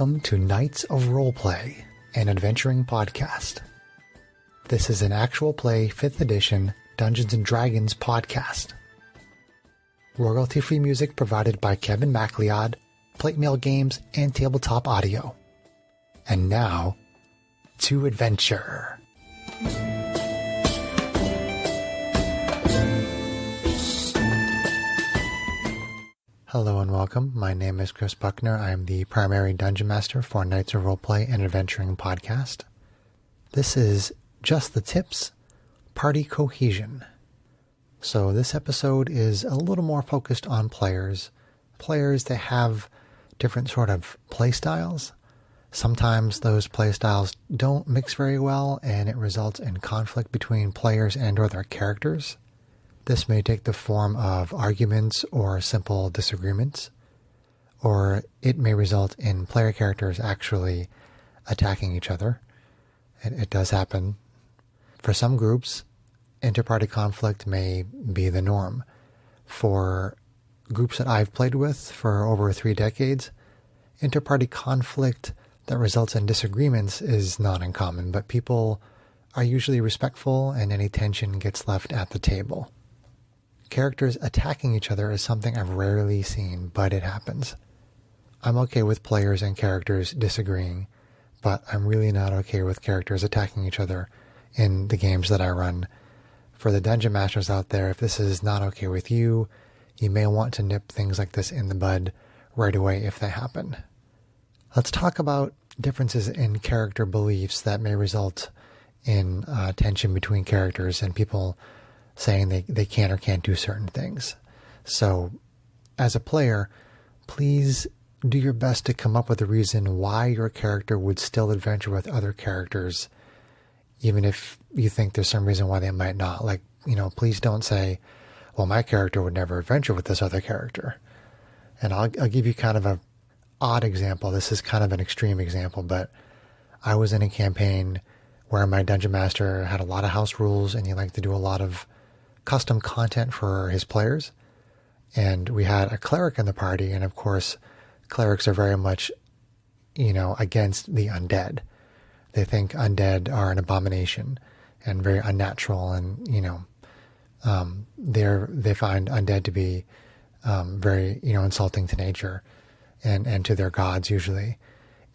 Welcome to Knights of Roleplay, an adventuring podcast. This is an actual play 5th edition Dungeons & Dragons podcast. Royalty-free music provided by Kevin MacLeod, Plate Mail Games, and Tabletop Audio. And now, to adventure. Hello and welcome. My name is Chris Buckner. I am the primary Dungeon Master for Knights of Roleplay and Adventuring podcast. This is Just the Tips, Party Cohesion. So this episode is a little more focused on players that have different sort of play styles. Sometimes those play styles don't mix very well and it results in conflict between players and or their characters. This may take the form of arguments or simple disagreements, or it may result in player characters actually attacking each other. It does happen. For some groups, inter-party conflict may be the norm. For groups that I've played with for over 3 decades, inter-party conflict that results in disagreements is not uncommon, but people are usually respectful and any tension gets left at the table. Characters attacking each other is something I've rarely seen, but it happens. I'm okay with players and characters disagreeing, but I'm really not okay with characters attacking each other in the games that I run. For the Dungeon Masters out there, if this is not okay with you, you may want to nip things like this in the bud right away if they happen. Let's talk about differences in character beliefs that may result in tension between characters and people saying they can or can't do certain things. So, as a player, please do your best to come up with a reason why your character would still adventure with other characters, even if you think there's some reason why they might not. Like, please don't say, well, my character would never adventure with this other character. And I'll give you kind of a odd example. This is kind of an extreme example, but I was in a campaign where my Dungeon Master had a lot of house rules and he liked to do a lot of custom content for his players. And we had a cleric in the party, and of course, clerics are very much, against the undead. They think undead are an abomination and very unnatural, and they find undead to be very insulting to nature and to their gods usually.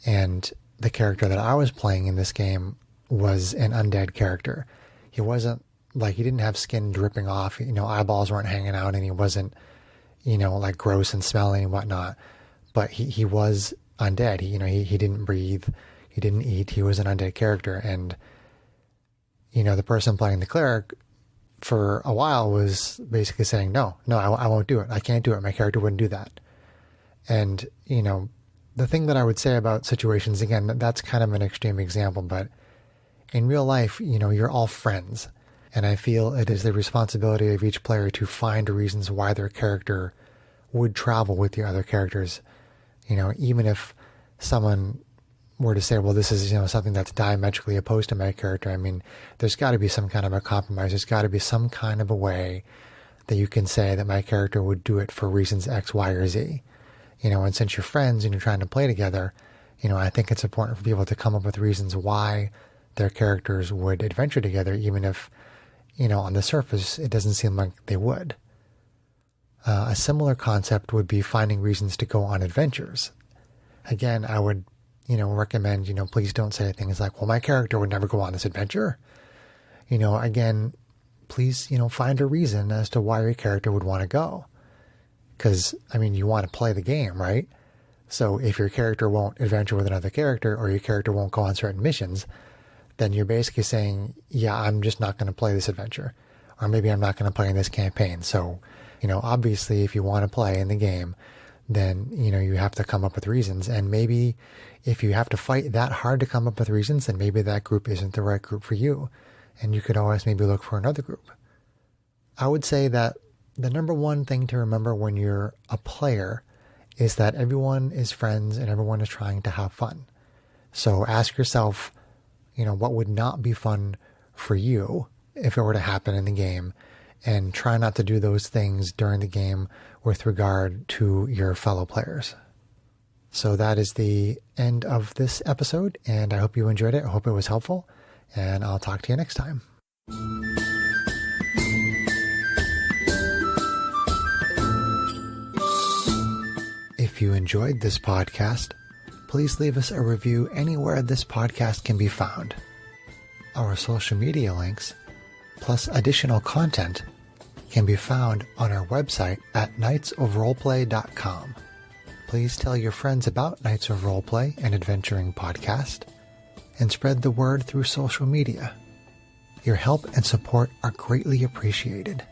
And the character that I was playing in this game was an undead character. He wasn't he didn't have skin dripping off, eyeballs weren't hanging out, and he wasn't, gross and smelly and whatnot. But he was undead. He didn't breathe, he didn't eat, he was an undead character. And, the person playing the cleric for a while was basically saying, no, I won't do it. I can't do it. My character wouldn't do that. And, the thing that I would say about situations, again, that's kind of an extreme example, but in real life, you're all friends. And I feel it is the responsibility of each player to find reasons why their character would travel with the other characters. Even if someone were to say, well, this is, something that's diametrically opposed to my character. I mean, there's got to be some kind of a compromise. There's got to be some kind of a way that you can say that my character would do it for reasons X, Y, or Z. And since you're friends and you're trying to play together, I think it's important for people to come up with reasons why their characters would adventure together, even if, on the surface, it doesn't seem like they would. A similar concept would be finding reasons to go on adventures. Again, I would, recommend, please don't say things like, well, my character would never go on this adventure. Again, please, find a reason as to why your character would want to go. Because, you want to play the game, right? So if your character won't adventure with another character, or your character won't go on certain missions, then you're basically saying, yeah, I'm just not going to play this adventure. Or maybe I'm not going to play in this campaign. So, obviously if you want to play in the game, then, you have to come up with reasons. And maybe if you have to fight that hard to come up with reasons, then maybe that group isn't the right group for you. And you could always maybe look for another group. I would say that the number one thing to remember when you're a player is that everyone is friends and everyone is trying to have fun. So ask yourself, what would not be fun for you if it were to happen in the game, and try not to do those things during the game with regard to your fellow players. So that is the end of this episode, and I hope you enjoyed it. I hope it was helpful, and I'll talk to you next time. If you enjoyed this podcast, please leave us a review anywhere this podcast can be found. Our social media links, plus additional content, can be found on our website at knightsofroleplay.com. Please tell your friends about Knights of Roleplay and Adventuring Podcast, and spread the word through social media. Your help and support are greatly appreciated.